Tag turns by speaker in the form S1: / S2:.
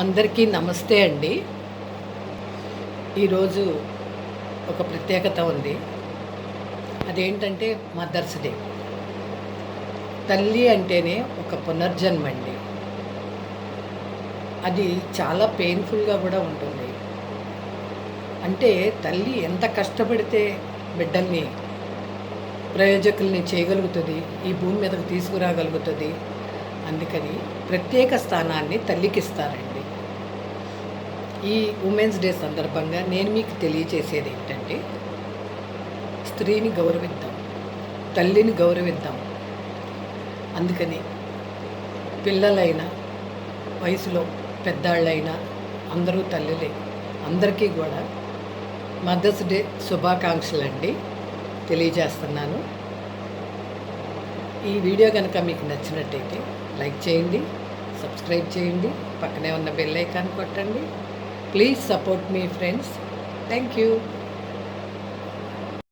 S1: అందరికీ నమస్తే అండి. ఈరోజు ఒక ప్రత్యేకత ఉంది. అదేంటంటే మదర్స్ డే. తల్లి అంటేనే ఒక పునర్జన్మ అండి. అది చాలా పెయిన్‌ఫుల్‌గా కూడా ఉంటుంది. అంటే తల్లి ఎంత కష్టపడితే బిడ్డల్ని ప్రయోజకుల్ని చేయగలుగుతది, ఈ భూమి మీదకి తీసుకురాగలుగుతది. అందుకని ప్రత్యేక స్థానాన్ని తల్లికిస్తారండి. ఈ ఉమెన్స్ డే సందర్భంగా నేను మీకు తెలియచేసేది ఏంటంటే, స్త్రీని గౌరవిద్దాం, తల్లిని గౌరవిద్దాం. అందుకని పిల్లలైనా, వయసులో పెద్దాళ్ళైనా అందరూ తల్లులే. అందరికీ కూడా మదర్స్ డే శుభాకాంక్షలండి తెలియజేస్తున్నాను. ఈ వీడియో కనుక మీకు నచ్చినట్టయితే లైక్ చేయండి, సబ్స్క్రైబ్ చేయండి, పక్కనే ఉన్న బెల్ ఐకాన్ కొట్టండి. Please support me friends. Thank you.